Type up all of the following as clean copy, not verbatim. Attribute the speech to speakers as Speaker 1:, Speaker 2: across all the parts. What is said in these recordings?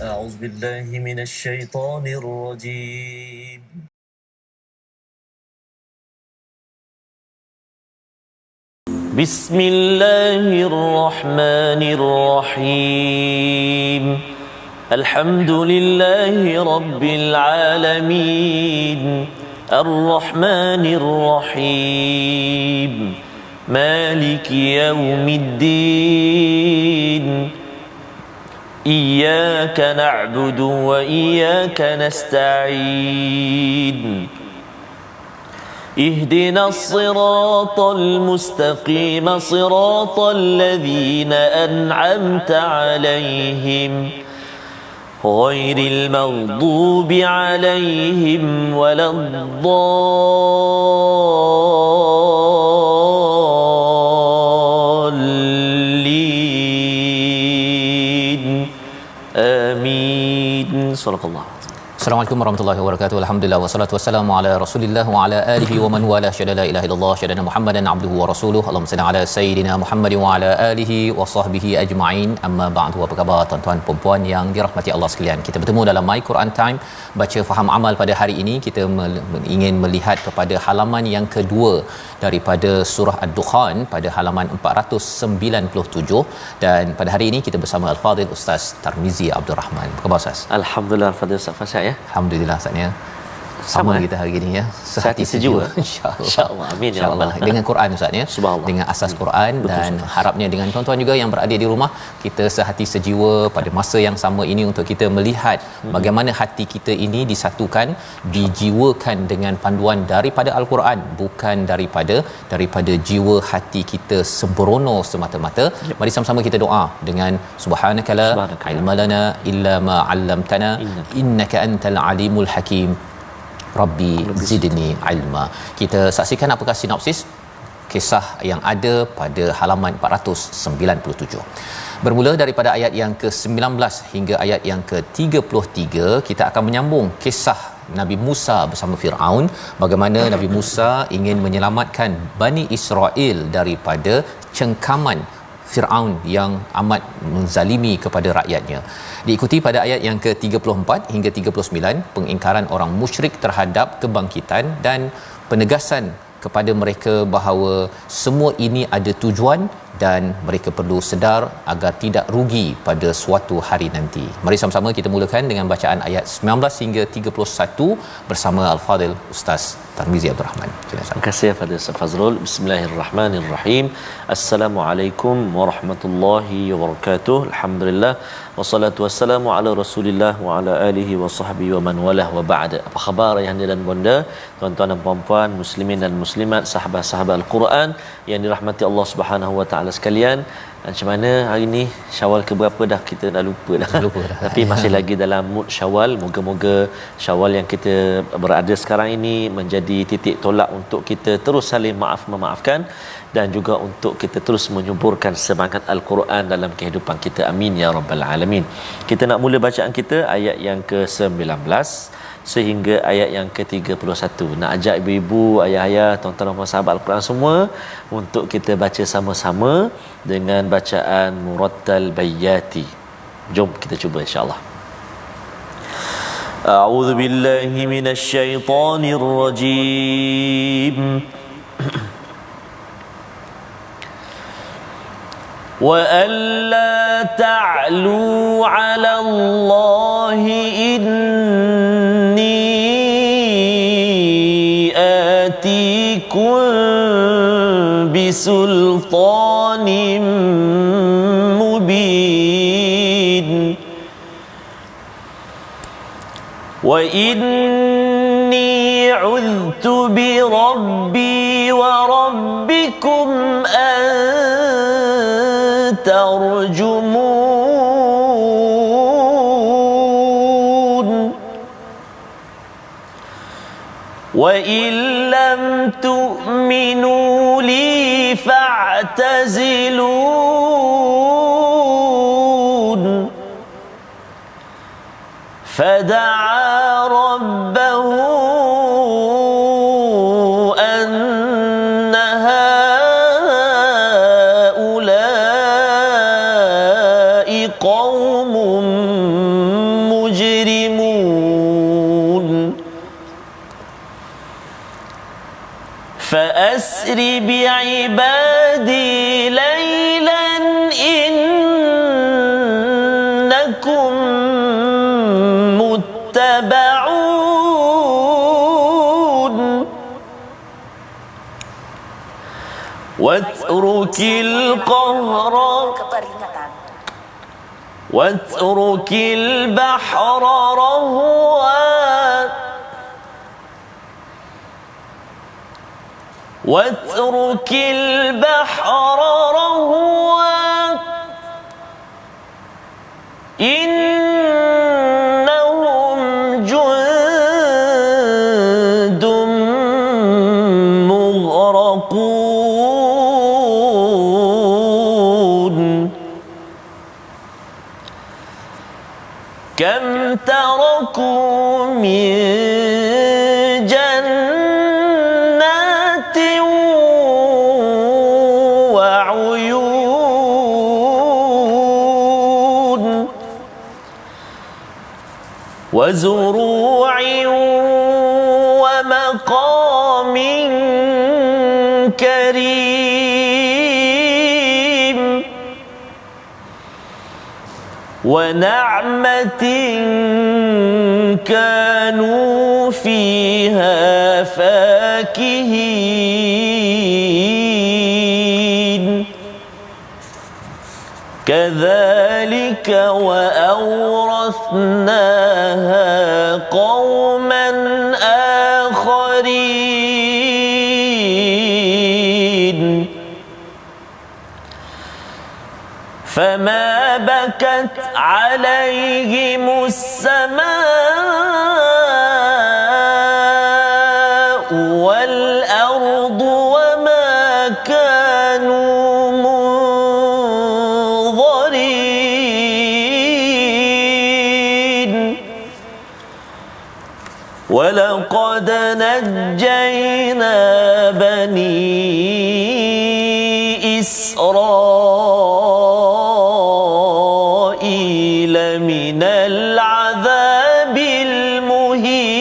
Speaker 1: أعوذ بالله من الشيطان الرجيم بسم الله الرحمن الرحيم الحمد لله رب العالمين الرحمن الرحيم مالك يوم الدين إياك نعبد وإياك نستعين اهدنا الصراط المستقيم صراط الذين أنعمت عليهم غير المغضوب عليهم ولا الضالين آمين صدق الله.
Speaker 2: Assalamualaikum warahmatullahi wabarakatuh. Alhamdulillah wassalatu wassalamu ala Rasulillah wa ala alihi wa man wala syada la ilaha illallah syadana Muhammadan abduhu wa rasuluhu. Allahumma salli ala sayidina Muhammad wa ala alihi wa sahbihi ajma'in. Amma ba'du. Apa khabar tuan-tuan dan puan yang dirahmati Allah sekalian? Kita bertemu dalam My Quran Time baca faham amal pada hari ini. Kita ingin melihat kepada halaman yang kedua daripada surah Ad-Dukhan pada halaman 497 dan pada hari ini kita bersama Al-Fadhil Ustaz Tarmizi Abdul Rahman. Apa khabar Ustaz?
Speaker 3: Alhamdulillah Fadil Ustaz Fasya ya.
Speaker 2: Alhamdulillah saatnya sama kita hari ini ya,
Speaker 3: sehati sejiwa
Speaker 2: insyaallah.
Speaker 3: Amin ya
Speaker 2: rabbal alamin. Dengan Quran Ustaz ya, dengan asas Quran. Betul, dan betul. Harapnya dengan tuan-tuan juga yang berada di rumah kita sehati sejiwa pada masa yang sama ini untuk kita melihat bagaimana hati kita ini disatukan, dijiwakan dengan panduan daripada Al-Quran, bukan daripada jiwa hati kita sembrono semata-mata. Mari sama-sama kita doa dengan subhanakala ilmalana illa ma 'allamtana innaka antal alimul hakim Rabbi zidni ilma. Kita saksikan apakah sinopsis kisah yang ada pada halaman 497. Bermula daripada ayat yang ke-19 hingga ayat yang ke-33, kita akan menyambung kisah Nabi Musa bersama Firaun, bagaimana Nabi Musa ingin menyelamatkan Bani Israel daripada cengkaman Firaun yang amat menzalimi kepada rakyatnya. Diikuti pada ayat yang ke-34 hingga 39 pengingkaran orang musyrik terhadap kebangkitan dan penegasan kepada mereka bahawa semua ini ada tujuan dan mereka perlu sedar agar tidak rugi pada suatu hari nanti. Mari sama-sama kita mulakan dengan bacaan ayat 19 hingga 31 bersama Al-Fadhil Ustaz Tarmizi Abdul Rahman.
Speaker 3: Terima kasih Fadil Ustaz Fazrul. Bismillahirrahmanirrahim. Assalamualaikum warahmatullahi wabarakatuh. Alhamdulillah wassalatu wassalamu ala Rasulillah wa ala alihi wa sahbihi wa man walah wa ba'd. Apa khabar ayahanda dan bonda, tuan-tuan dan puan-puan, muslimin dan muslimat, sahabat-sahabat Al-Quran yang dirahmati Allah Subhanahu wa taala sekalian. Macam mana hari ni? Syawal ke berapa dah kita dah lupa dah. Tapi masih lagi dalam mood Syawal. Moga-moga Syawal yang kita berada sekarang ini menjadi titik tolak untuk kita terus saling memaafkan dan juga untuk kita terus menyuburkan semangat Al-Quran dalam kehidupan kita. Amin ya rabbal alamin. Kita nak mula bacaan kita ayat yang ke-19 sehingga ayat yang ke-31. Nak ajak ibu-ibu, ayah-ayah, tuan-tuan dan sahabat Al-Quran semua untuk kita baca sama-sama dengan bacaan murattal bayyati. Jom kita cuba insya-Allah. A'udzu billahi minasy syaithanir rajim. Wa alla ta'lu 'ala Allahi inni atikum bisultanin mubin wa inni 'udtu bi rabbi wa rabbikum an tarjumun wa in lam tu'minu li fa'tazilun fada'a rabbahu قوم
Speaker 1: فأسر بعبادي ليلا إنكم متبعون واترك القهر واترك البحر رهوا واترك البحر رهوا إنهم جند مغرقون كم تركوا من جنات وعيون وزروع ومقام كريم ونعمة كانوا فيها فاكهين كذلك وأورثناها قوما آخرين فما بكت عليهم السماء والأرض وما كانوا منظرين ولقد نجينا بني إسرائيل من العذاب المهين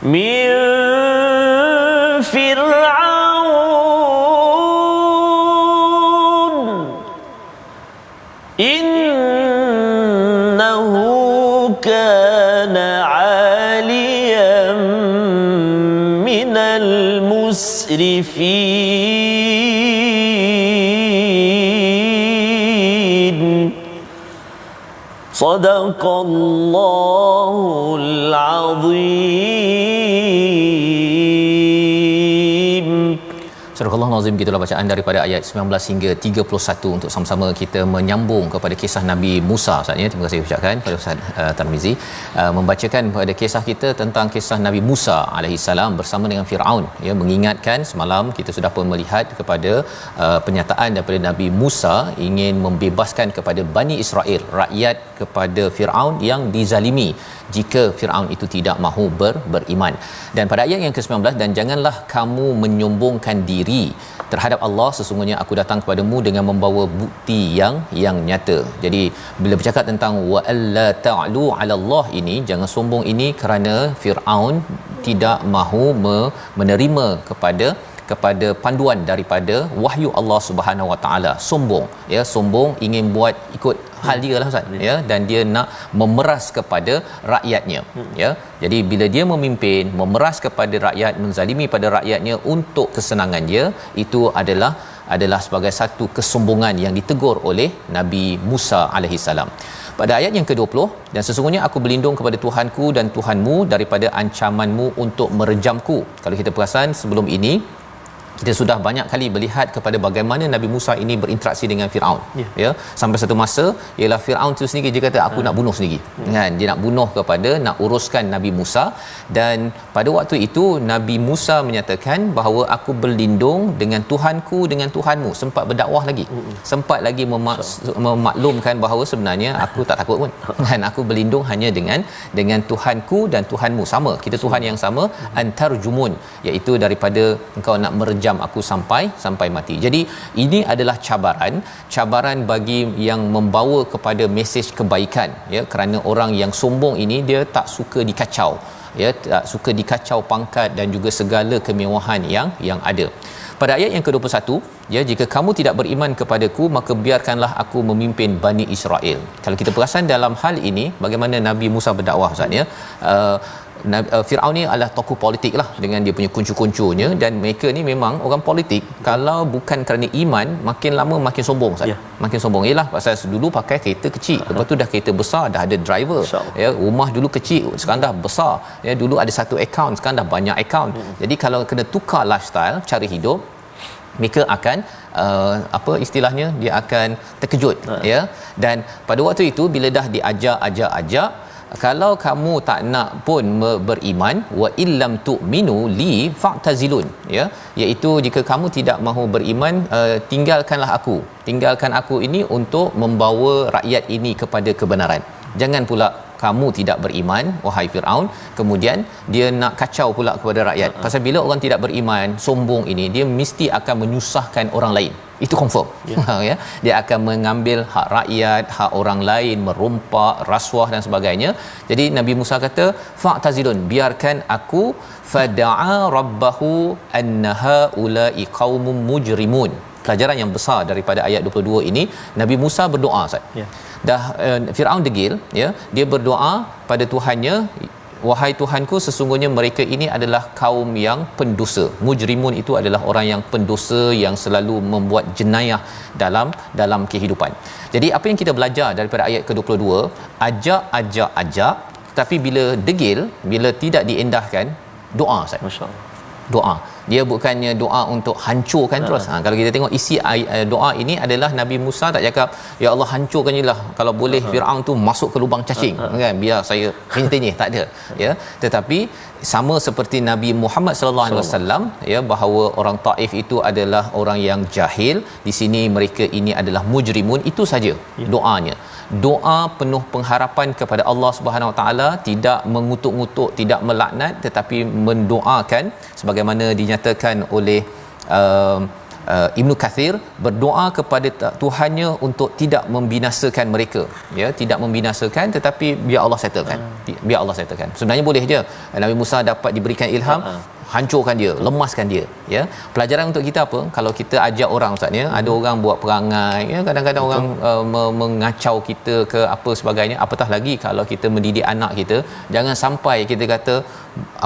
Speaker 1: من فرعون إنه كان عاليا من المسرفين صدق الله العظيم.
Speaker 2: Surah Al-Nazim, gitulah bacaan daripada ayat 19 hingga 31 untuk sama-sama kita menyambung kepada kisah Nabi Musa. Ustaz ya, terima kasih ucapkan kepada Ustaz Tarmizi membacakan pada kisah kita tentang kisah Nabi Musa alaihi salam bersama dengan Firaun ya, mengingatkan semalam kita sudah pun melihat kepada penyataan daripada Nabi Musa ingin membebaskan kepada Bani Israel, rakyat kepada Firaun yang dizalimi jika Firaun itu tidak mahu beriman. Dan pada ayat yang ke-19, dan janganlah kamu menyombongkan diri terhadap Allah, sesungguhnya aku datang kepadamu dengan membawa bukti yang nyata. Jadi bila bercakap tentang wa alla ta'lu 'ala Allah ini, jangan sombong ini kerana Firaun tidak mahu menerima kepada panduan daripada wahyu Allah Subhanahu Wa Taala. Sombong ya, sombong ingin buat ikut hal dia lah Ustaz ya, dan dia nak memeras kepada rakyatnya ya. Jadi bila dia memimpin, memeras kepada rakyat, menzalimi pada rakyatnya untuk kesenangan dia, itu adalah sebagai satu kesombongan yang ditegur oleh Nabi Musa alaihi salam. Pada ayat yang ke-20, dan sesungguhnya aku berlindung kepada Tuhanku dan Tuhanmu daripada ancamanmu untuk merejamku. Kalau kita perasan sebelum ini kita sudah banyak kali melihat kepada bagaimana Nabi Musa ini berinteraksi dengan Firaun ya, sampai satu masa ialah Firaun tu sendiri dia kata aku nak bunuh sendiri kan, dia nak bunuh nak uruskan Nabi Musa. Dan pada waktu itu Nabi Musa menyatakan bahawa aku berlindung dengan Tuhanku dengan Tuhanmu, sempat berdakwah lagi, sempat lagi memaklumkan bahawa sebenarnya aku tak takut pun kan, aku berlindung hanya dengan Tuhanku dan Tuhanmu, sama kita Tuhan yang sama, antarjumun, iaitu daripada engkau nak merejam hajam aku sampai mati. Jadi ini adalah cabaran bagi yang membawa kepada mesej kebaikan, ya, kerana orang yang sombong ini dia tak suka dikacau, ya, tak suka dikacau pangkat dan juga segala kemewahan yang ada. Pada ayat yang ke-21, ya, jika kamu tidak beriman kepadaku maka biarkanlah aku memimpin Bani Israel. Kalau kita perasan dalam hal ini bagaimana Nabi Musa berdakwah, Ustaz, ya, Firaun ni adalah tokoh politik lah dengan dia punya kuncu-kuncunya, dan mereka ni memang orang politik. Kalau bukan kerana iman, makin lama makin sombong, Ustaz.
Speaker 3: Ya.
Speaker 2: Makin sombong. Ialah pasal dulu pakai kereta kecil, lepas tu dah kereta besar, dah ada driver, ya, rumah dulu kecil, sekarang dah besar, ya, dulu ada satu akaun, sekarang dah banyak akaun. Jadi kalau kena tukar lifestyle, cara hidup, mereka akan apa istilahnya, dia akan terkejut, ya. Dan pada waktu itu bila dah diajak, kalau kamu tak nak pun beriman, wa illam tu'minu li fa'tazilun, ya, iaitu jika kamu tidak mahu beriman, tinggalkan aku ini untuk membawa rakyat ini kepada kebenaran. Jangan pula kamu tidak beriman, wahai Firaun, kemudian dia nak kacau pula kepada rakyat. Pasal bila orang tidak beriman, sombong ini, dia mesti akan menyusahkan orang lain. Itu confirm. Ya. Dia akan mengambil hak rakyat, hak orang lain, merompak, rasuah dan sebagainya. Jadi Nabi Musa kata, fa'tazilun, biarkan aku, fada'a rabbahu annaha ulai qaumum mujrimun. Pelajaran yang besar daripada ayat 22 ini, Nabi Musa berdoa, Ustaz. Ya. Dah Firaun degil, ya, dia berdoa pada Tuhannya, wahai Tuhanku, sesungguhnya mereka ini adalah kaum yang pendosa. Mujrimun itu adalah orang yang pendosa, yang selalu membuat jenayah dalam kehidupan. Jadi apa yang kita belajar daripada ayat ke-22, ajak, tapi bila degil, bila tidak diendahkan, doa, Ustaz. Masya-Allah. Doa. Dia bukannya doa untuk hancurkan terus. Kalau kita tengok isi doa ini adalah Nabi Musa tak cakap, ya Allah hancurkan je lah, kalau boleh Firaun tu masuk ke lubang cacing, kan, biar saya renyah, tak ada, ya. Tetapi sama seperti Nabi Muhammad sallallahu alaihi wasallam, ya, bahawa orang Taif itu adalah orang yang jahil, di sini mereka ini adalah mujrimun, itu saja doanya. Doa penuh pengharapan kepada Allah Subhanahu Wa Taala, tidak mengutuk-ngutuk, tidak melaknat, tetapi mendoakan sebagaimana dinyatakan oleh Ibnu Kathir, berdoa kepada Tuhannya untuk tidak membinasakan mereka, ya, tidak membinasakan, tetapi biar Allah settlekan. Sebenarnya boleh je Nabi Musa dapat diberikan ilham, hancurkan dia, lemaskan dia, ya. Pelajaran untuk kita apa? Kalau kita ajak orang, Ustaz, ya, ada orang buat perangai, ya, kadang-kadang orang mengacau kita ke apa sebagainya, apatah lagi kalau kita mendidik anak kita. Jangan sampai kita kata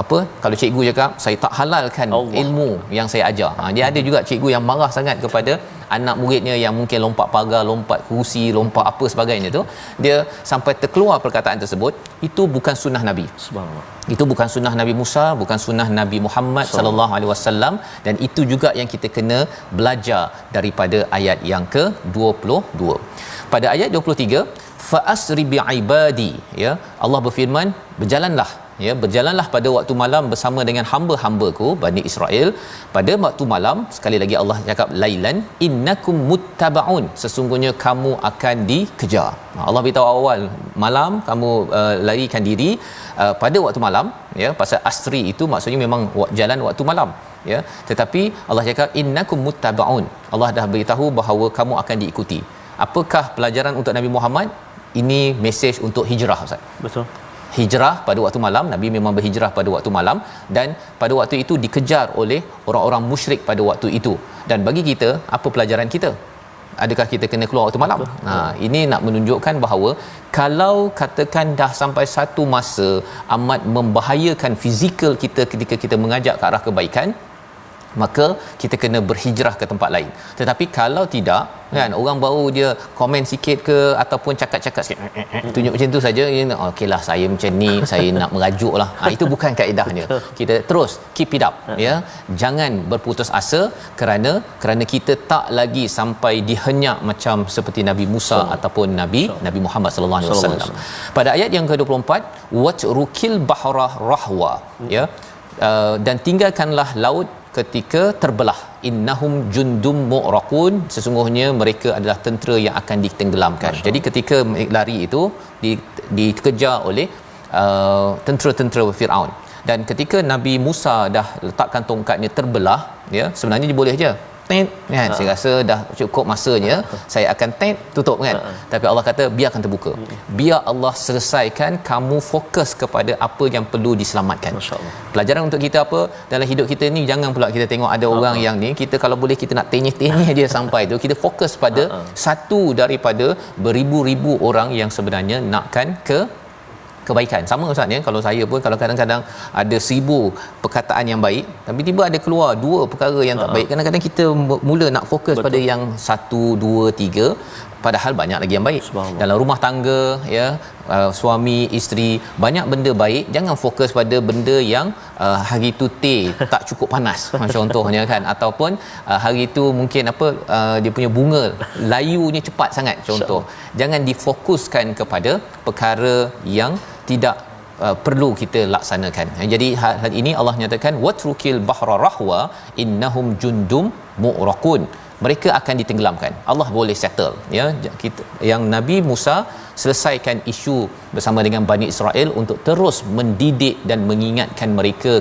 Speaker 2: apa, kalau cikgu cakap saya tak halalkan ilmu yang saya ajar. Dia ada juga cikgu yang marah sangat kepada anak muridnya yang mungkin lompat pagar, lompat kerusi, lompat apa sebagainya tu, dia sampai terkeluar perkataan tersebut. Itu bukan sunnah Nabi. Subhanallah. Itu bukan sunnah Nabi Musa, bukan sunnah Nabi Muhammad sallallahu alaihi wasallam, dan itu juga yang kita kena belajar daripada ayat yang ke-22. Pada ayat 23, fa asri bi ibadi, ya, Allah berfirman, berjalanlah pada waktu malam bersama dengan hamba-hambaku Bani Israel. Pada waktu malam, sekali lagi Allah cakap lailan, innakum muttabaun, sesungguhnya kamu akan dikejar. Allah beritahu awal malam kamu larikan diri pada waktu malam, ya, pasal asri itu maksudnya memang jalan waktu malam, ya. Tetapi Allah cakap innakum muttabaun, Allah dah beritahu bahawa kamu akan diikuti. Apakah pelajaran untuk Nabi Muhammad? Ini mesej untuk hijrah, Ustaz. Betul. Hijrah pada waktu malam, Nabi memang berhijrah pada waktu malam, dan pada waktu itu dikejar oleh orang-orang musyrik pada waktu itu. Dan bagi kita, apa pelajaran kita? Adakah kita kena keluar waktu malam? Ini nak menunjukkan bahawa kalau katakan dah sampai satu masa amat membahayakan fizikal kita ketika kita mengajak ke arah kebaikan, maka kita kena berhijrah ke tempat lain. Tetapi kalau tidak, kan, orang baru dia komen sikit ke ataupun cakap-cakap sikit, tunjuk macam tu saja, okeylah saya macam ni, saya nak merajuklah, itu bukan kaedahnya. Kita terus keep it up, ya. Jangan berputus asa kerana kita tak lagi sampai dihenyak macam seperti Nabi Musa ataupun Nabi Muhammad sallallahu alaihi wasallam. Pada ayat yang ke-24, watrukil bahra rahwa, ya, dan tinggalkanlah laut ketika terbelah, innahum jundum mu'raqun, sesungguhnya mereka adalah tentera yang akan ditenggelamkan. Jadi ketika lari itu dikejar oleh tentera-tentera Firaun, dan ketika Nabi Musa dah letakkan tongkatnya terbelah, ya sebenarnya dia boleh je tet kan, saya rasa dah cukup masanya saya akan tet tutup kan, tapi Allah kata biarkan terbuka, biar Allah selesaikan, kamu fokus kepada apa yang perlu diselamatkan.
Speaker 3: Masya-Allah.
Speaker 2: Pelajaran untuk kita apa dalam hidup kita ni, jangan pula kita tengok ada orang yang ni kita kalau boleh kita nak tenyeh-tenyeh dia sampai tu, kita fokus pada satu daripada beribu-ribu orang yang sebenarnya nakkan kebaikan. Sama Ustaz ya, kalau saya pun kalau kadang-kadang ada 1000 perkataan yang baik tapi tiba ada keluar 2 perkara yang tak baik, kadang-kadang kita mula nak fokus pada yang 1 2 3 padahal banyak lagi yang baik dalam rumah tangga ya. Suami isteri banyak benda baik, jangan fokus pada benda yang hari tu teh tak cukup panas contohnya kan, ataupun hari tu mungkin dia punya bunga layunya cepat sangat contoh. Jangan difokuskan kepada perkara yang tidak perlu kita laksanakan. Jadi hal ini Allah nyatakan watrukil bahra rahwa innahum jundum mu'raqun, mereka akan ditenggelamkan. Allah boleh settle ya. Kita yang Nabi Musa selesaikan isu bersama dengan Bani Israel untuk terus mendidik dan mengingatkan mereka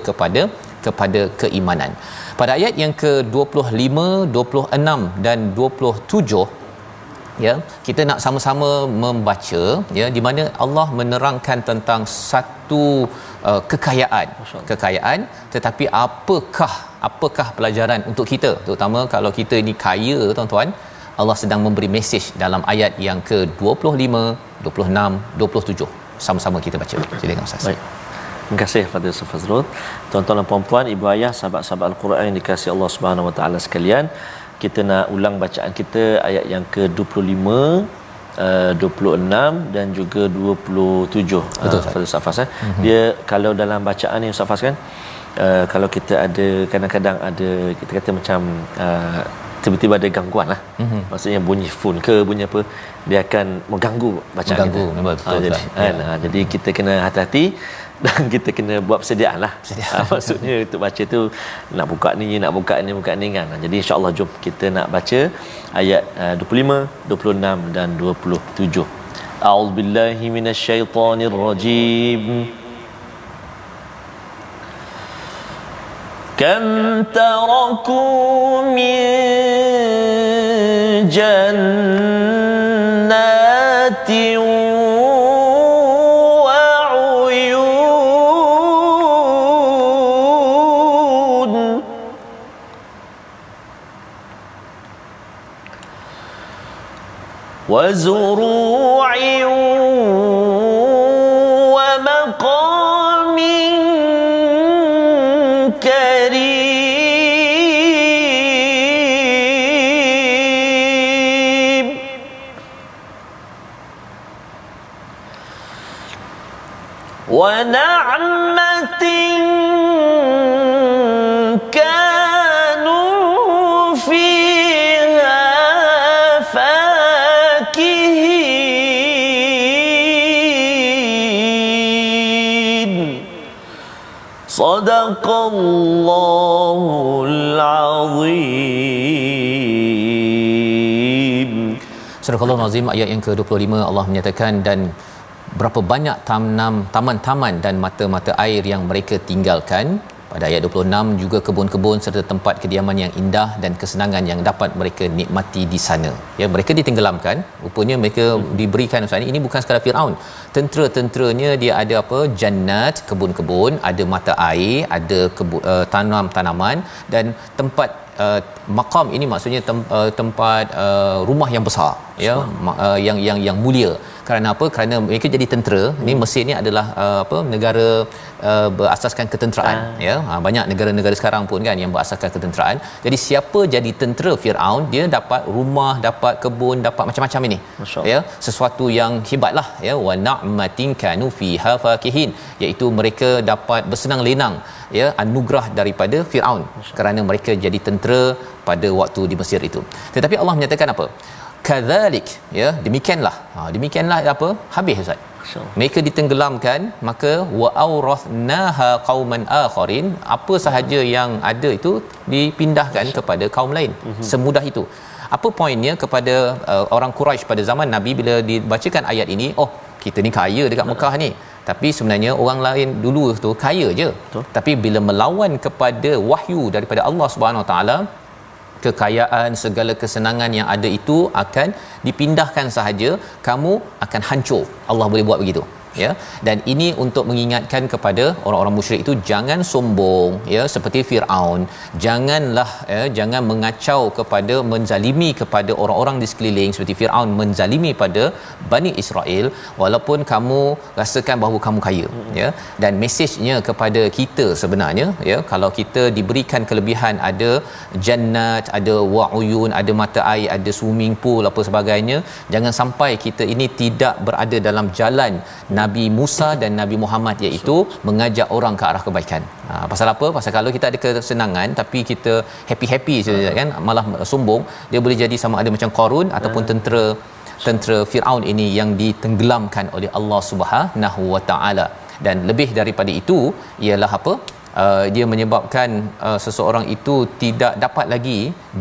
Speaker 2: kepada keimanan. Pada ayat yang ke-25, 26 dan 27 ya, kita nak sama-sama membaca ya, di mana Allah menerangkan tentang satu kekayaan, tetapi apakah pelajaran untuk kita, terutama kalau kita ini kaya tuan-tuan. Allah sedang memberi mesej dalam ayat yang ke-25, 26, 27. Sama-sama kita baca. Silakan Ustaz.
Speaker 3: Baik. Terima kasih kepada Ustaz Fazrul. Tuan-tuan dan puan-puan, ibu ayah, sahabat-sahabat Al-Quran yang dikasihi Allah Subhanahu Wa Taala sekalian, kita nak ulang bacaan kita ayat yang ke-25, 26 dan juga 27. Betul Ustaz Faz. Dia kalau dalam bacaan ni Ustaz Faz kan, kalau kita ada kadang-kadang ada kita kata macam tiba-tiba ada gangguan lah. Maksudnya bunyi phone ke bunyi apa, dia akan mengganggu bacaan kita. Betul. Jadi kita kena hati-hati dan kita kena buat persediaan lah. Maksudnya untuk baca tu nak buka ni kan. Jadi insya-Allah jom kita nak baca ayat 25, 26 dan 27. A'udzubillahi minasyaitonirrajim. Kam taraku min jannatin وزروع ومقام كريم ونعمة Sadaqallahul Azim.
Speaker 2: Surah Al-Azim ayat yang ke-25, Allah menyatakan dan berapa banyak taman-taman dan mata-mata air yang mereka tinggalkan. Pada ayat 26 juga kebun-kebun serta tempat kediaman yang indah dan kesenangan yang dapat mereka nikmati di sana. Ya, mereka ditenggelamkan. Rupanya mereka diberikan Ustaz ini bukan sekadar Firaun. Tentera-tenteranya dia ada jannat, kebun-kebun, ada mata air, ada tanam-tanaman dan tempat maqam ini maksudnya tempat rumah yang besar ya, yang mulia. Kerana apa? Kerana mereka jadi tentera. Ini Mesir ni adalah negara berasaskan ketenteraan ya. Banyak negara-negara sekarang pun kan yang berasaskan ketenteraan. Jadi siapa jadi tentera Firaun, dia dapat rumah, dapat kebun, dapat macam-macam ini. Ya, sesuatu yang hebatlah ya. Wa na'matin kanu fiha fakihin, iaitu mereka dapat bersenang lenang ya, anugerah daripada Firaun kerana mereka jadi tentera pada waktu di Mesir itu. Tetapi Allah menyatakan apa? Kadzalik ya, demikianlah apa habis Ustaz, mereka ditenggelamkan, maka wa aurathnaha qauman akharin, apa sahaja yang ada itu dipindahkan kepada kaum lain. Semudah itu. Apa poinnya kepada orang Quraisy pada zaman Nabi bila dibacakan ayat ini? Oh, kita ni kaya dekat Mekah ni, Tapi sebenarnya orang lain dulu tu kaya je. Betul. Tapi bila melawan kepada wahyu daripada Allah Subhanahu Wa Taala, kekayaan, segala kesenangan yang ada itu akan dipindahkan sahaja, kamu akan hancur. Allah boleh buat begitu, ya. Dan ini untuk mengingatkan kepada orang-orang musyrik itu, jangan sombong, ya, seperti Firaun. Janganlah, jangan mengacau kepada, menzalimi kepada orang-orang di sekeliling seperti Firaun menzalimi pada Bani Israel, walaupun kamu rasakan bahawa kamu kaya, ya. Dan mesejnya kepada kita sebenarnya, ya, kalau kita diberikan kelebihan, ada jannat, ada wa'uyun, ada mata air, ada swimming pool apa sebagainya, jangan sampai kita ini tidak berada dalam jalan Nabi Musa dan Nabi Muhammad, iaitu mengajak orang ke arah kebaikan. Pasal apa? Pasal kalau kita ada kesenangan tapi kita happy-happy saja, kan, malah sombong, dia boleh jadi sama ada macam Qarun ataupun tentera Firaun ini yang ditenggelamkan oleh Allah Subhanahu Wa Taala. Dan lebih daripada itu ialah apa? Dia menyebabkan seseorang itu tidak dapat lagi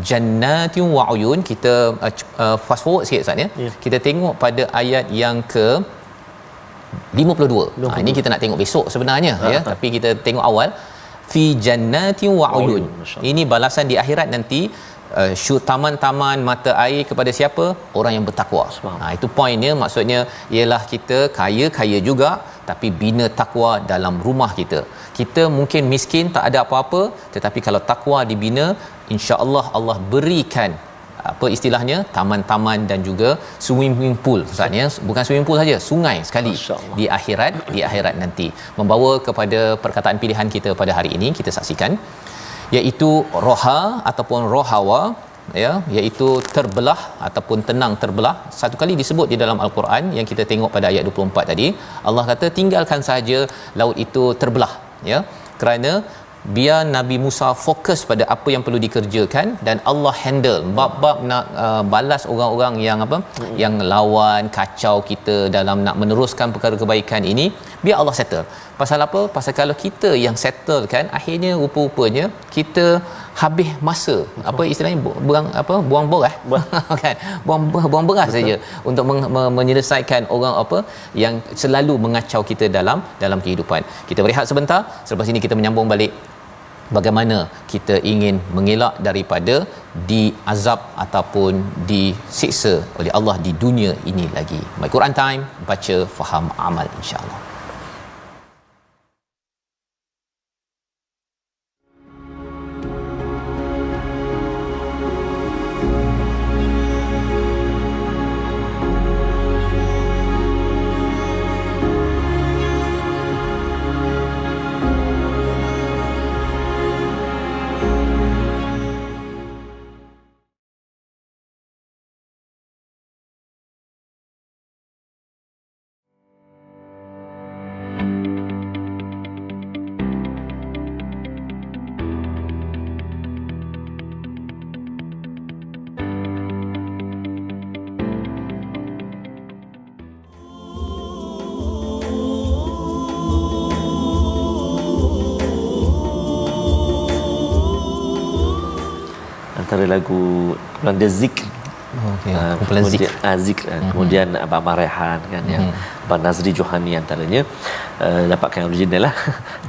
Speaker 2: jannatin wa uyun. Kita fast forward sikit Ustaz, ya. Kita tengok pada ayat yang ke 52. Ini kita nak tengok besok sebenarnya, ya, tapi kita tengok awal fi jannatin wa uyun. Ini balasan di akhirat nanti. Taman-taman mata air kepada siapa? Orang yang bertakwa. Itu poinnya, maksudnya ialah kita kaya juga tapi bina takwa dalam rumah kita. Kita mungkin miskin, tak ada apa-apa, tetapi kalau takwa dibina, insya-Allah Allah berikan apa istilahnya, taman-taman dan juga swimming pool, maksudnya bukan swimming pool saja, sungai sekali di akhirat nanti. Membawa kepada perkataan pilihan kita pada hari ini, kita saksikan, iaitu roha ataupun rohawa, ya, iaitu terbelah ataupun tenang terbelah. Satu kali disebut di dalam al-Quran yang kita tengok pada ayat 24 tadi. Allah kata tinggalkan saja laut itu terbelah, ya, kerana biar Nabi Musa fokus pada apa yang perlu dikerjakan, dan Allah handle bab-bab nak balas orang-orang yang apa, yang lawan kacau kita dalam nak meneruskan perkara kebaikan ini, biar Allah settle. Pasal apa? Pasal kalau kita yang settle kan, akhirnya rupa-rupanya kita habis masa, apa istilahnya, buang beras kan, buang beras saja untuk menyelesaikan orang apa yang selalu mengacau kita dalam kehidupan. Kita berehat sebentar, selepas ini kita menyambung balik bagaimana kita ingin mengelak daripada diazab ataupun disiksa oleh Allah di dunia ini lagi. My Quran Time, baca, faham, amal, insya-Allah.
Speaker 3: Antara lagu Kumpulan Zikr,
Speaker 2: kumpulan
Speaker 3: Zikr, kemudian Abang Rehan kan, yang Abang Nazri Johani antaranya, dapatkan original lah.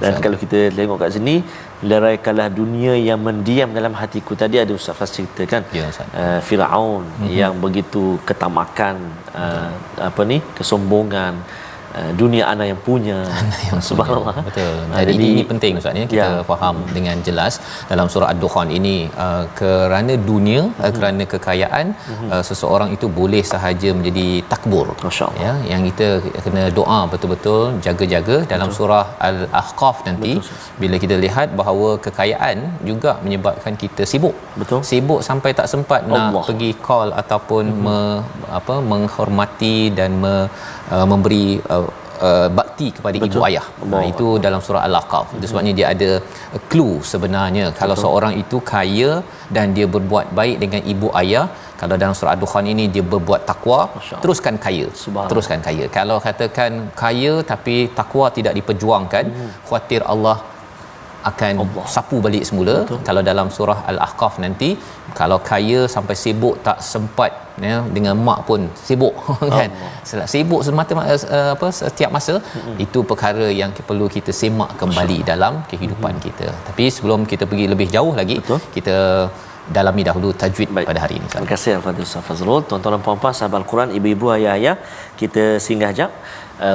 Speaker 3: Dan kalau kita tengok kat sini, leraikanlah dunia yang mendiam dalam hatiku, tadi ada Ustaz Fas cerita kan, Firaun yang begitu ketamakan, kesombongan, dunia anak yang punya, subhanallah.
Speaker 2: Betul. Jadi ini penting Ustaz, ya, kita faham dengan jelas dalam surah Ad-Dukhan ini, kerana dunia, kerana kekayaan, seseorang itu boleh sahaja menjadi takbur, ya. Yang kita kena doa betul-betul, jaga-jaga. Dalam surah Al-Ahqaf nanti, bila kita lihat bahawa kekayaan juga menyebabkan kita sibuk. Sibuk sampai tak sempat nak pergi call ataupun menghormati dan memberi bakti kepada ibu ayah. Itu dalam surah Al-Ahqaf. Itu sebabnya dia ada clue sebenarnya. Kalau seorang itu kaya dan dia berbuat baik dengan ibu ayah, kalau dalam surah Ad-Dukhan ini dia berbuat takwa, teruskan kaya. Teruskan kaya. Kalau katakan kaya tapi takwa tidak diperjuangkan, khuatir Allah akan
Speaker 3: Allah.
Speaker 2: sapu balik semula. Betul. Kalau dalam surah Al-Ahqaf nanti, kalau kaya sampai sibuk tak sempat ya, dengan mak pun sibuk kan, sibuk setiap masa, itu perkara yang perlu kita semak kembali dalam kehidupan kita. Tapi sebelum kita pergi lebih jauh lagi, betul, kita dalami dahulu tajwid. Baik. Pada hari ini.
Speaker 3: Terima kasih Al-Fadhil Ustaz Fazrul. Tuan-tuan dan puan-puan sahabat Al-Quran, ibu-ibu, ayah-ayah, kita singgah jap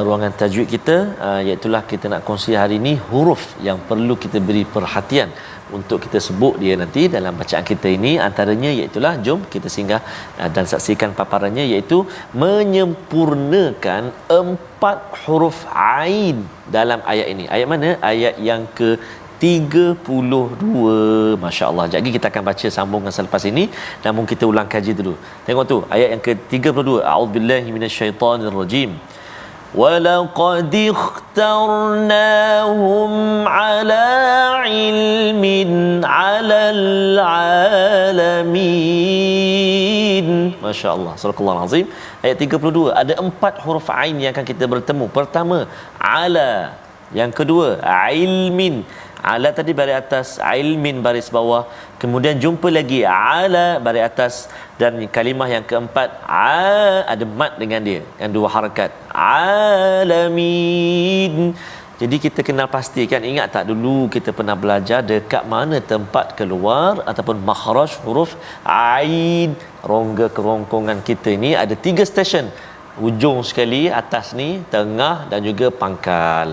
Speaker 3: ruangan tajwid kita, iaitu kita nak kongsi hari ini huruf yang perlu kita beri perhatian untuk kita sebut dia nanti dalam bacaan kita ini. Antaranya iaitu jom kita singgah dan saksikan paparannya, iaitu menyempurnakan 4 huruf ain dalam ayat ini. Ayat mana? Ayat yang ke 32. Masya-Allah. Jadi kita akan baca sambungan selepas ini, namun kita ulang kaji dulu. Tengok tu ayat yang ke-32. A'udzubillahi minasyaitonirrajim. وَلَقَدِ اخْتَرْنَاهُمْ عَلَى عِلْمٍ عَلَى الْعَالَمِينَ. Masya Allah. Surah Azim. Ayat 32. Ada 4 huruf ain yang akan kita bertemu. Pertama, ala. Yang kedua, ilmin. Ala tadi baris atas, ilmin baris bawah. Kemudian jumpa lagi ala baris atas, dan kalimah yang keempat ada mat dengan dia, yang 2 harakat. Alamin. Jadi kita kenal pastikan, ingat tak dulu kita pernah belajar dekat mana tempat keluar ataupun makhraj huruf ain. Rongga kerongkongan kita ini ada 3 stesen. Ujung sekali, atas ni, tengah dan juga pangkal.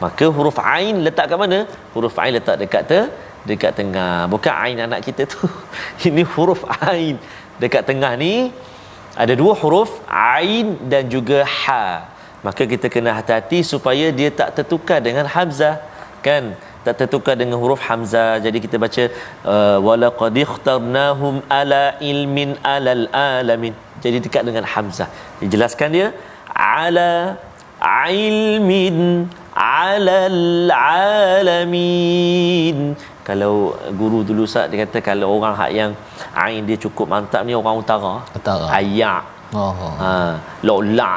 Speaker 3: Maka huruf ain letak kat mana? Huruf ain letak dekat tengah. Bukan ain anak kita tu. Ini huruf ain. Dekat tengah ni ada 2 huruf ain dan juga ha. Maka kita kena hati-hati supaya dia tak tertukar dengan hamzah, kan? Tak tertukar dengan huruf hamzah. Jadi kita baca walaqad ikhtarnahum ala ilmin alal alamin. Jadi dekat dengan hamzah. Dijelaskan dia ala ilmin alal alamin. Kalau guru dulu Ustaz, dia kata kalau orang hak yang ain dia cukup mantap ni orang utara. Ayak. Lola.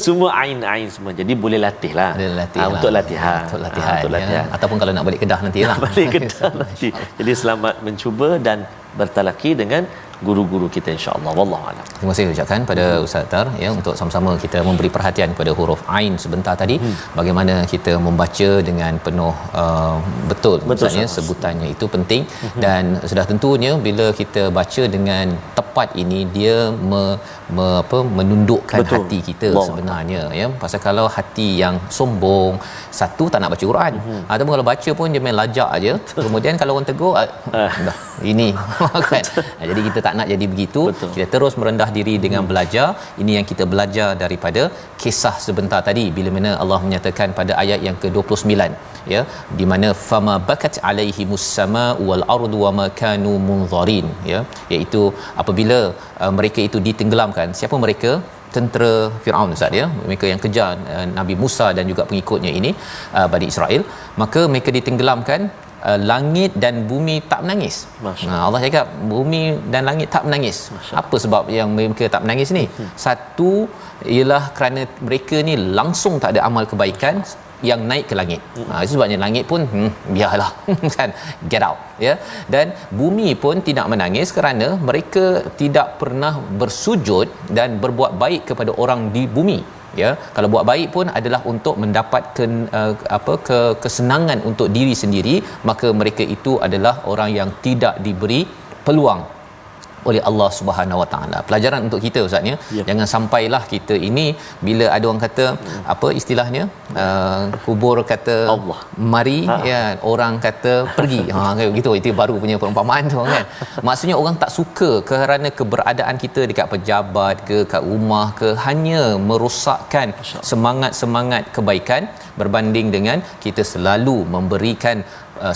Speaker 3: Semua ain semua. Jadi boleh latih lah. Untuk latihan.
Speaker 2: Ya. Ataupun kalau nak balik Kedah nantilah.
Speaker 3: Balik Kedah nanti. Jadi selamat mencuba dan bertalaki dengan guru-guru kita, insya-Allah. Wallahu a'lam.
Speaker 2: Terima kasih ucapkan pada Ustaz Tar ya, untuk sama-sama kita memberi perhatian kepada huruf ain sebentar tadi. Bagaimana kita membaca dengan penuh betul maksudnya sebutannya itu penting. Dan sudah tentunya bila kita baca dengan tepat ini, dia menundukkan hati kita sebenarnya ya. Pasal kalau hati yang sombong, satu tak nak baca Quran, ataupun kalau baca pun dia main lajak aja. Kemudian kalau orang tegur dah ini kan. Jadi kita tak nak jadi begitu. Betul. Kita terus merendah diri dengan belajar. Ini yang kita belajar daripada kisah sebentar tadi, bila mana Allah menyatakan pada ayat yang ke-29 ya, di mana fama bakat alaihimus samaa'u wal ardu wama kanu munzarin ya, iaitu apabila mereka itu ditenggelamkan. Siapa mereka? Tentera Firaun Ustaz ya, mereka yang kejar Nabi Musa dan juga pengikutnya ini, Bani Israel. Maka mereka ditenggelamkan, langit dan bumi tak menangis. Allah cakap bumi dan langit tak menangis. Apa sebab yang mereka tak menangis ni? Satu ialah kerana mereka ni langsung tak ada amal kebaikan yang naik ke langit. Itu sebabnya langit pun biarlah kan, get out ya. Dan bumi pun tidak menangis kerana mereka tidak pernah bersujud dan berbuat baik kepada orang di bumi ya. Kalau buat baik pun adalah untuk mendapat kesenangan untuk diri sendiri, maka mereka itu adalah orang yang tidak diberi peluang oleh Allah Subhanahu Wa Taala. Pelajaran untuk kita Ustaz ya. Jangan sampailah kita ini bila ada orang kata apa istilahnya, kubur kata Allah mari ya, orang kata pergi. Kayak begitu, itu baru punya perumpamaan tu kan. Maksudnya orang tak suka kerana keberadaan kita dekat pejabat ke kat rumah ke, hanya merosakkan semangat-semangat kebaikan, berbanding dengan kita selalu memberikan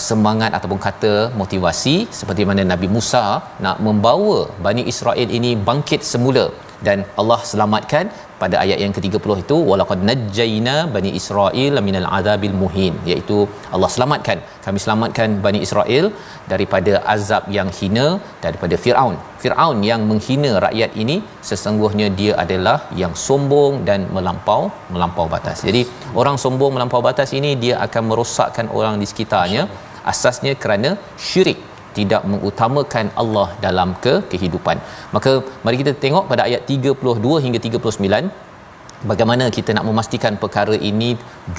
Speaker 2: semangat ataupun kata motivasi, seperti mana Nabi Musa nak membawa Bani Israel ini bangkit semula dan Allah selamatkan pada ayat yang ke-30 itu walaqad najjayna bani Israil minal azabil muhin, iaitu Allah selamatkan, kami selamatkan Bani Israel daripada azab yang hina, daripada Firaun yang menghina rakyat ini. Sesungguhnya dia adalah yang sombong dan melampau batas. Jadi orang sombong melampau batas ini dia akan merosakkan orang di sekitarnya, asasnya kerana syirik, tidak mengutamakan Allah dalam kehidupan. Maka mari kita tengok pada ayat 32 hingga 39 bagaimana kita nak memastikan perkara ini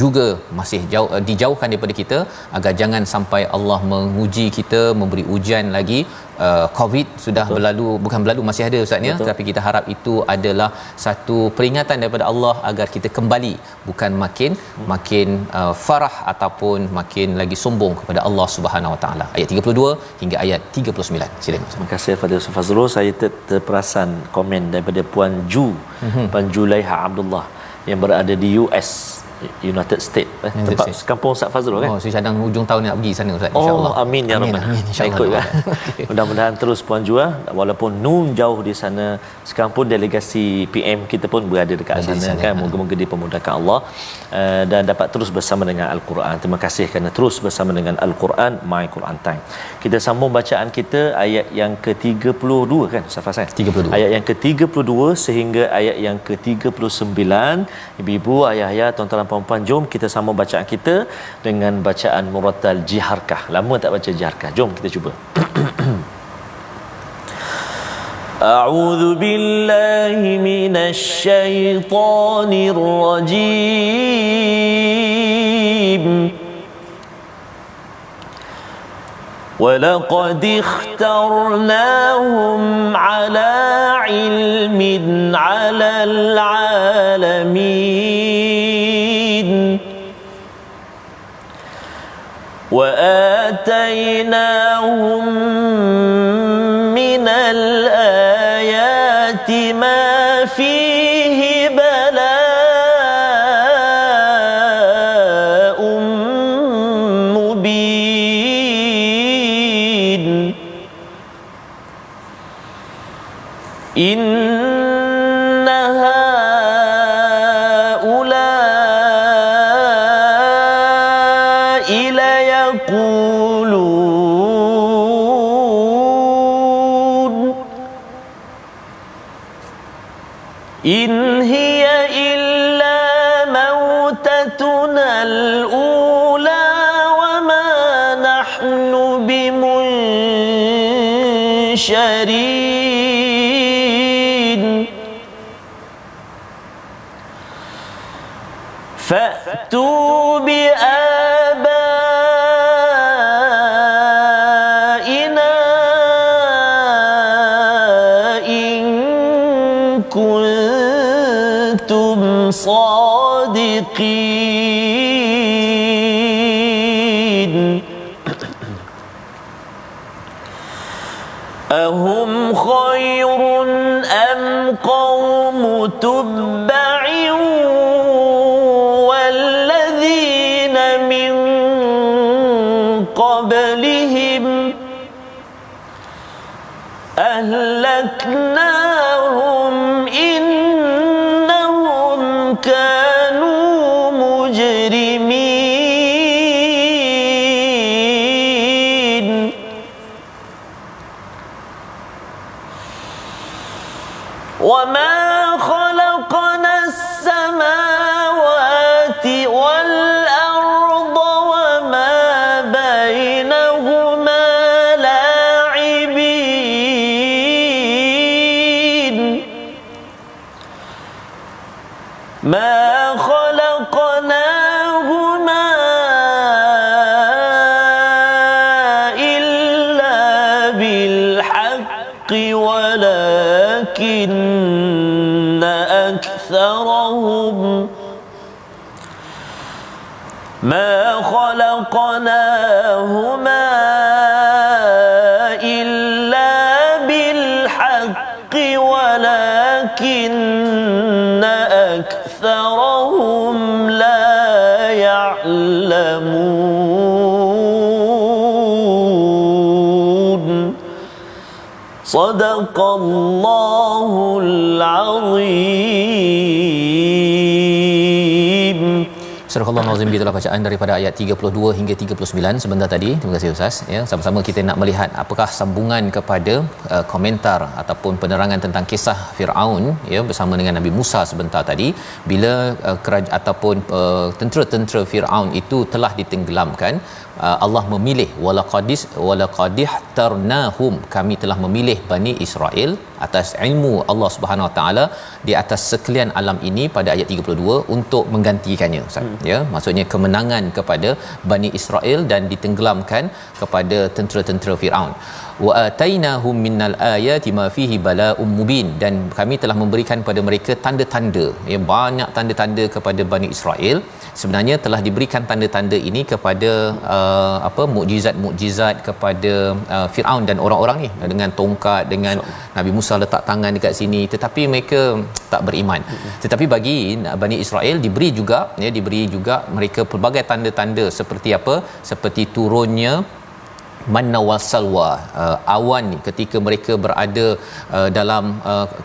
Speaker 2: juga masih dijauhkan daripada kita, agar jangan sampai Allah menguji kita, memberi ujian lagi. COVID sudah berlalu, bukan berlalu, masih ada ustaznya, tapi kita harap itu adalah satu peringatan daripada Allah agar kita kembali, bukan makin farah ataupun makin lagi sombong kepada Allah Subhanahu Wa Taala. Ayat 32 hingga ayat 39. Silakan.
Speaker 3: Terima kasih Fadil Ustaz Fazrul. Saya terperasan komen daripada Puan Ju, Puan Julaiha Abdullah yang berada di US, United States, tempat kampung Ustaz Fazrul kan.
Speaker 2: Oh, saya cadang hujung tahun nak pergi sana Ustaz,
Speaker 3: insyaallah. Oh, amin ya rabbal
Speaker 2: alamin.
Speaker 3: Insya-Allah. Okay. Mudah-mudahan terus Puan Jua, walaupun nun jauh di sana, sekarang pun delegasi PM kita pun berada dekat sana kan. Moga-moga dipermudahkan Allah dan dapat terus bersama dengan Al-Quran. Terima kasih kerana terus bersama dengan Al-Quran, My Quran Time. Kita sambung bacaan kita ayat yang ke-32 kan Ustaz Fazrul? 32. Ayat yang ke-32 sehingga ayat yang ke-39. Ibu-ibu, ayah-ayah, tuan-tuan puan-puan, jom kita sambung bacaan kita dengan bacaan murattal jiharkah. Lama tak baca jiharkah. Jom kita cuba. A'udzu billahi minasy syaithanir rajim. وَلَقَدِ اخْتَرْنَاهُمْ عَلَى عِلْمٍ عَلَى الْعَالَمِينَ وَآتَيْنَاهُمْ مِنَ الْآيَاتِ مَا فِيهِ بَلَاءٌ مُبِينٌ إِنَّ هَؤُلَاءِ لَيَقُولُونَ إِنْ هِيَ إِلَّا مَوْتَتُنَا الْأُولَى وَمَا نَحْنُ بِمُنشَرِينَ فَأْتُوا بِآبَائِنَا إِن كُنتُمْ صَادِقِينَ أَهُمْ خَيْرٌ أَمْ قَوْمُ تُبَّعٍ وَالَّذِينَ مِنْ قَبْلِهِمْ أَهْلَكْنَاهُمْ إِنَّهُمْ كَانُوا مُجْرِمِينَ وَمَا خَلَقْنَا السَّمَاوَاتِ وَالْأَرْضَ وَمَا بَيْنَهُمَا لَاعِبِينَ مَا خَلَقْنَاهُمَا إِلَّا بِالْحَقِّ وَلَكِنَّ أَكْثَرَهُمْ مَا خَلَقْنَاهُمَا إِلَّا بِالْحَقِّ وَلَكِنَّ أَكْثَرَهُمْ لَا يَعْلَمُونَ
Speaker 1: Sadaqallahul Azim.
Speaker 2: Surah Al-Nazim, itulah bacaan daripada ayat 32 hingga 39 sebentar tadi. Terima kasih Ustaz. Ya, sama-sama kita nak melihat apakah sambungan kepada komentar ataupun penerangan tentang kisah Firaun ya bersama dengan Nabi Musa sebentar tadi, bila kerajaan ataupun tentera-tentera Firaun itu telah ditenggelamkan. Allah memilih walaqadih tarnahum, kami telah memilih Bani Israel atas ilmu Allah Subhanahu Wa Taala di atas sekalian alam ini pada ayat 32 untuk menggantikannya Ustaz. Ya, maksudnya kemenangan kepada Bani Israel dan ditenggelamkan kepada tentera-tentera Firaun. Wa atainahum minnal ayati ma fihi bala'um mubin, dan kami telah memberikan kepada mereka tanda-tanda, ya, banyak tanda-tanda kepada Bani Israel. Sebenarnya telah diberikan tanda-tanda ini kepada mukjizat-mukjizat kepada Firaun dan orang-orang ni dengan tongkat, dengan Nabi Musa letak tangan dekat sini, tetapi mereka tak beriman. Tetapi bagi Bani Israel diberi juga mereka pelbagai tanda-tanda seperti apa? Seperti turunnya manna wasalwa, awan ketika mereka berada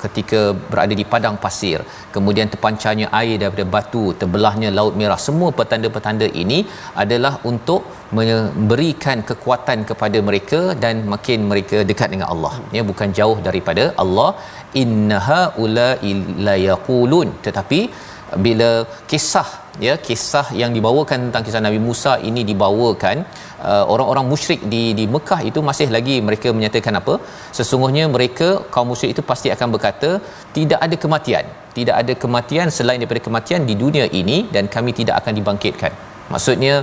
Speaker 2: ketika berada di padang pasir, kemudian terpancarnya air daripada batu, terbelahnya laut merah. Semua petanda-petanda ini adalah untuk memberikan kekuatan kepada mereka dan makin mereka dekat dengan Allah, ya, bukan jauh daripada Allah. Innaha ula'i la yaqulun, tetapi bila kisah yang dibawakan tentang kisah Nabi Musa ini dibawakan, orang-orang musyrik di Mekah itu masih lagi mereka menyatakan apa? Sesungguhnya mereka, kaum musyrik itu pasti akan berkata, tidak ada kematian selain daripada kematian di dunia ini, dan kami tidak akan dibangkitkan. Maksudnya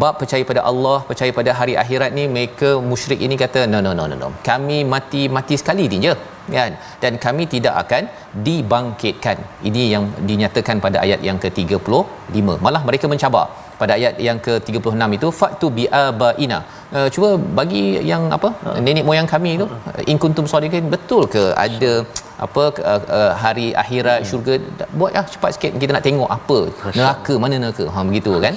Speaker 2: bab percaya pada Allah, percaya pada hari akhirat ni, mereka musyrik ini kata no, kami mati sekali ni je, kan, dan kami tidak akan dibangkitkan. Ini yang dinyatakan pada ayat yang ke-35. Malah mereka mencabar pada ayat yang ke-36 itu, fatu bi abaina, cuba bagi yang nenek moyang kami tu, in kuntum shadiqin, betul ke ada hari akhirat, syurga, buatlah cepat sikit, kita nak tengok apa neraka, mana neraka, begitu kan.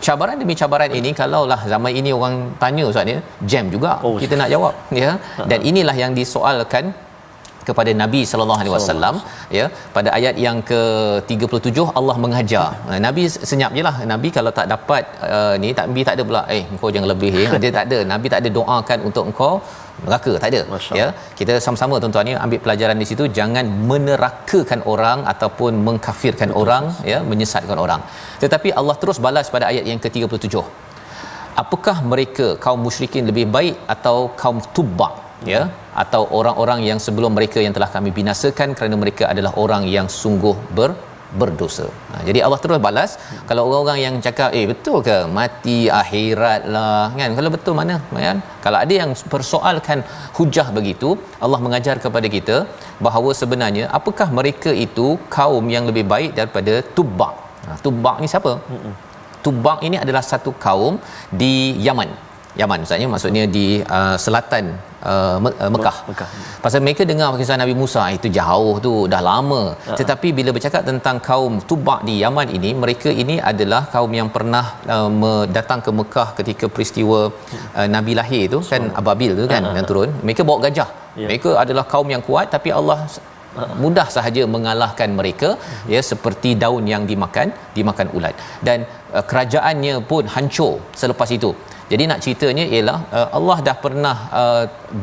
Speaker 2: Cabaran demi cabaran ini, kalaulah zaman ini orang tanya Ustaz ni, jam juga kita nak jawab, ya. Dan inilah yang disoalkan kepada Nabi sallallahu alaihi wasallam, ya, pada ayat yang ke-37 Allah mengajar. Nabi senyap jelah. Nabi kalau tak dapat Nabi tak ada pula engkau jangan lebih, dia tak ada. Nabi tak ada doakan untuk engkau neraka, tak ada, ya. Kita sama-sama tuan-tuan ni ambil pelajaran di situ, jangan menerakakan orang ataupun mengkafirkan orang, ya, menyesatkan orang. Tetapi Allah terus balas pada ayat yang ke-37. Apakah mereka kaum musyrikin lebih baik atau kaum Tubba, ya, atau orang-orang yang sebelum mereka yang telah kami binasakan kerana mereka adalah orang yang sungguh berdosa. Jadi Allah terus balas. Kalau orang-orang yang cakap betul ke mati akhirat lah, kan, kalau betul mana, kan? Kalau ada yang persoalkan hujah begitu, Allah mengajar kepada kita bahawa sebenarnya apakah mereka itu kaum yang lebih baik daripada Tubba. Tubba ni siapa? Tubba ini adalah satu kaum di Yaman maksudnya di selatan Mekah. Pasal mereka dengar kisah Nabi Musa itu jauh tu, dah lama. Tetapi bila bercakap tentang kaum Tubba di Yaman ini, mereka ini adalah kaum yang pernah datang ke Mekah ketika peristiwa Nabi lahir tu, kan, Ababil tu, kan, yang turun. Mereka bawa gajah. Mereka adalah kaum yang kuat, tapi Allah mudah sahaja mengalahkan mereka, ya, seperti daun yang dimakan ulat, dan kerajaannya pun hancur selepas itu. Jadi nak ceritanya ialah Allah dah pernah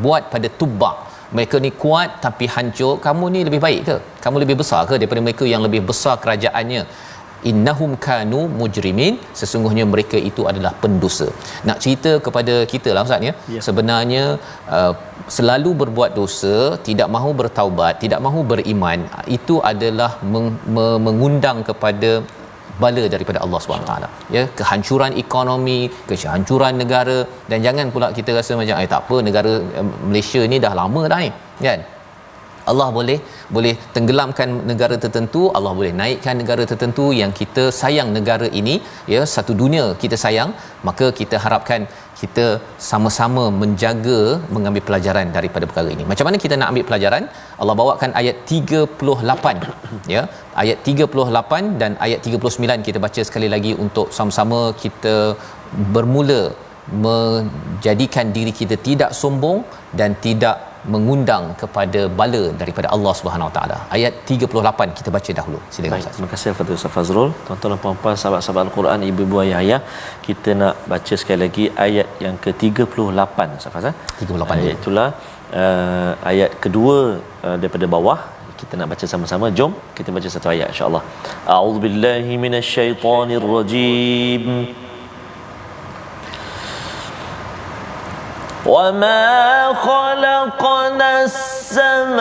Speaker 2: buat pada Tubba, mereka ni kuat tapi hancur. Kamu ni lebih baik ke? Kamu lebih besar ke daripada mereka yang lebih besar kerajaannya? Innahum kanu mujrimin, sesungguhnya mereka itu adalah pendosa. Nak cerita kepada kita lah Ustaz, ya. Sebenarnya selalu berbuat dosa, tidak mahu bertaubat, tidak mahu beriman, itu adalah mengundang kepada bala daripada Allah SWT, ya, kehancuran ekonomi, kehancuran negara. Dan jangan pula kita rasa macam tak apa, negara Malaysia ni dah lama dah ni, kan. Allah boleh tenggelamkan negara tertentu, Allah boleh naikkan negara tertentu yang kita sayang negara ini, ya, satu dunia kita sayang. Maka kita harapkan kita sama-sama mengambil pelajaran daripada perkara ini. Macam mana kita nak ambil pelajaran? Allah bawakan ayat 38, ya, ayat 38 dan ayat 39 kita baca sekali lagi untuk sama-sama kita bermula menjadikan diri kita tidak sombong dan tidak mengundang kepada bala daripada Allah Subhanahu Wa Taala. Ayat 38 kita baca dahulu. Silakan
Speaker 3: Baik,
Speaker 2: Ustaz.
Speaker 3: terima kasih kepada Ustaz Fazrul. Tuan-tuan dan puan-puan sahabat-sahabat Al-Quran, ibu-ibu ayah-ayah, kita nak baca sekali lagi ayat yang ke-38 Ustaz Fazal.
Speaker 2: 38
Speaker 3: ayat itulah ayat kedua daripada bawah. Kita nak baca sama-sama. Jom kita baca satu ayat insya-Allah. A'udzubillahi minasyaitonirrajim. وَمَا خَلَقْنَا السَّمَاوَاتِ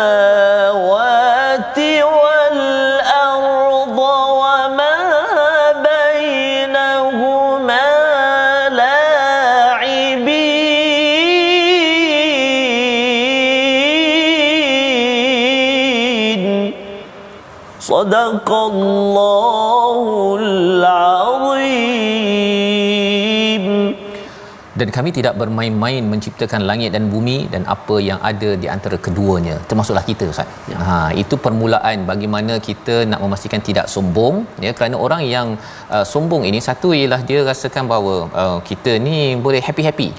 Speaker 3: وَالْأَرْضَ وَمَا بَيْنَهُمَا لاعبين صدق الله العظيم.
Speaker 2: Dan kami tidak bermain-main menciptakan langit dan bumi dan apa yang ada di antara keduanya, termasuklah kita Ustaz. Ya. Itu permulaan bagaimana kita nak memastikan tidak sombong, ya, kerana orang yang sombong ini, satu ialah dia rasakan bahawa kita ni boleh happy-happy.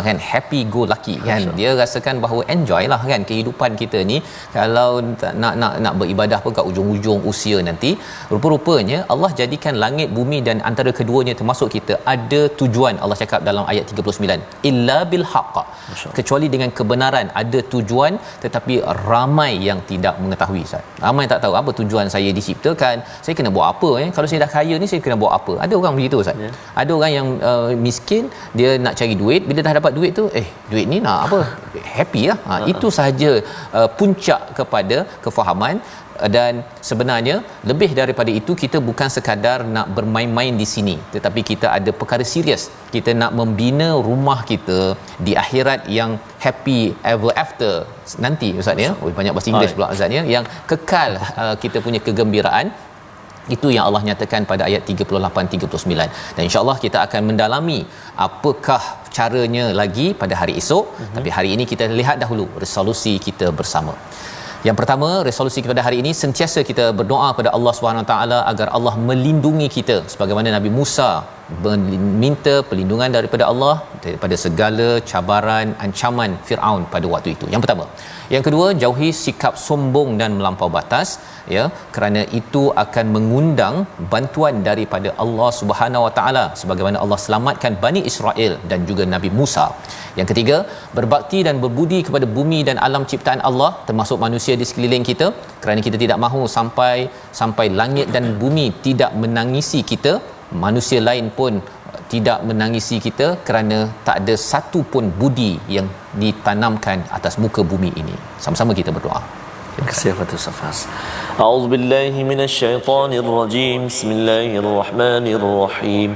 Speaker 2: Kan, happy go lucky kan. Dia rasakan bahawa enjoy lah kan kehidupan kita ni, kalau nak beribadah pun kat ujung-ujung usia nanti. Rupa-rupanya Allah jadikan langit bumi dan antara keduanya termasuk kita ada tujuan. Allah cakap dalam ayat 39, illa bil haqq, kecuali dengan kebenaran ada tujuan, tetapi ramai yang tidak mengetahui Ustaz. Ramai tak tahu apa tujuan saya diciptakan, saya kena buat apa, kalau saya dah kaya ni saya kena buat apa. Ada orang begitu Ustaz. Ada orang yang miskin, dia nak cari duit, bila dah dapat duit tu duit ni nak apa, happy lah. Itu sahaja puncak kepada kefahaman. Dan sebenarnya lebih daripada itu, kita bukan sekadar nak bermain-main di sini, tetapi kita ada perkara serius. Kita nak membina rumah kita di akhirat yang happy ever after nanti Ustaz ya. Banyak bahasa Inggeris pula Ustaz ya, yang kekal kita punya kegembiraan. Itu yang Allah nyatakan pada ayat 38-39. Dan insya-Allah kita akan mendalami apakah caranya lagi pada hari esok. Tapi hari ini kita lihat dahulu resolusi kita bersama. Yang pertama, resolusi kepada hari ini, sentiasa kita berdoa kepada Allah Subhanahu taala agar Allah melindungi kita sebagaimana Nabi Musa meminta perlindungan daripada Allah daripada segala cabaran, ancaman Firaun pada waktu itu. Yang pertama. Yang kedua, jauhi sikap sombong dan melampau batas, ya, kerana itu akan mengundang bantuan daripada Allah Subhanahu Wa Taala sebagaimana Allah selamatkan Bani Israel dan juga Nabi Musa. Yang ketiga, berbakti dan berbudi kepada bumi dan alam ciptaan Allah, termasuk manusia di sekeliling kita, kerana kita tidak mahu sampai langit dan bumi tidak menangisi kita, manusia lain pun tidak menangisi kita, kerana tak ada satu pun budi yang ditanamkan atas muka bumi ini. Sama-sama kita berdoa.
Speaker 3: Terima kasih kepada Safas. A'udzubillahi minasyaitonirrajim. Bismillahirrahmanirrahim.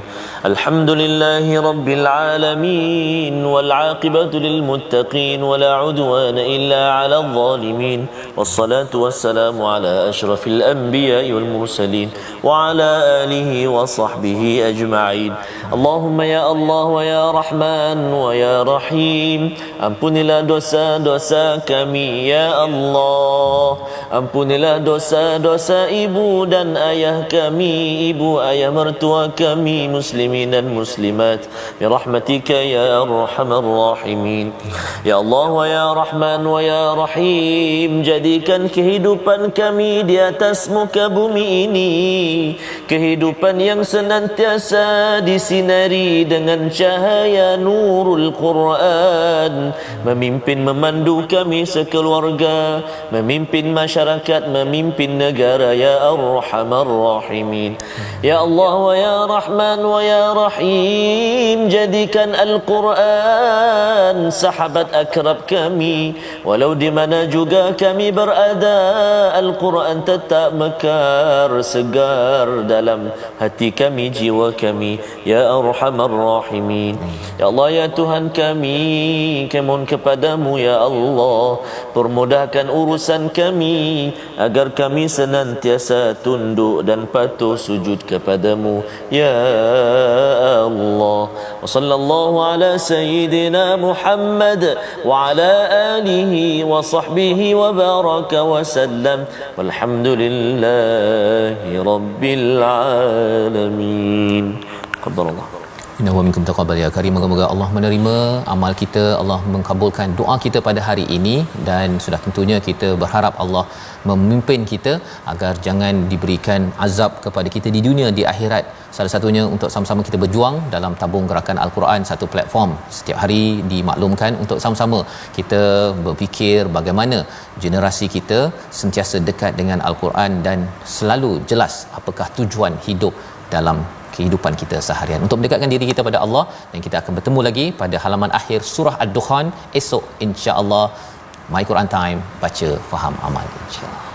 Speaker 3: Alhamdulillahi rabbil alamin wal 'aqibatu lil muttaqin wa la 'udwana illa 'alal zalimin. Wassalatu wassalamu ala asyrafil anbiya'i wal mursalin wa ala alihi wa sahbihi ajma'in. Allahumma ya Allah wa ya Rahman wa ya Rahim, ampunilah dosa-dosa kami ya Allah. Ampunilah dosa-dosa ibu dan ayah kami, ibu ayah mertua kami, muslimin dan muslimat, bi rahmatika ya arhamar rahimin. Ya Allah wa ya Rahman wa ya Rahim, jadikan kehidupan kami di atas muka bumi ini kehidupan yang senantiasa disinari dengan cahaya nurul Quran, memimpin memandu kami sekeluarga, memimpin masyarakat, memimpin negara ya arhamar rahimin. Ya Allah wa ya Rahman wa ya Rahim, jadikan Al-Quran sahabat akrab kami, walau di mana juga kami berada, Al-Quran tetap mekar segar dalam hati kami, jiwa kami ya arhamar rahimin. Ya Allah ya Tuhan kami, kemohon kepadamu ya Allah, permudahkan urusan kami agar kami senantiasa tunduk dan patuh sujud kepadamu ya Allah. Wa sallallahu ala sayyidina Muhammad wa ala alihi wa sahbihi wa baraka wa sallam, walhamdulillahi rabbil alamin. Qadarullah.
Speaker 2: Innahu minkum taqabbal ya karim. Moga-moga Allah menerima amal kita, Allah mengkabulkan doa kita pada hari ini, dan sudah tentunya kita berharap Allah memimpin kita agar jangan diberikan azab kepada kita di dunia, di akhirat. Salah satunya untuk sama-sama kita berjuang dalam tabung gerakan Al-Quran, satu platform setiap hari dimaklumkan untuk sama-sama kita berfikir bagaimana generasi kita sentiasa dekat dengan Al-Quran dan selalu jelas apakah tujuan hidup dalam kehidupan kita seharian, untuk mendekatkan diri kita pada Allah. Dan kita akan bertemu lagi pada halaman akhir surah Ad-Dukhan esok insya-Allah. My Quran Time, baca, faham, amal, insya-Allah.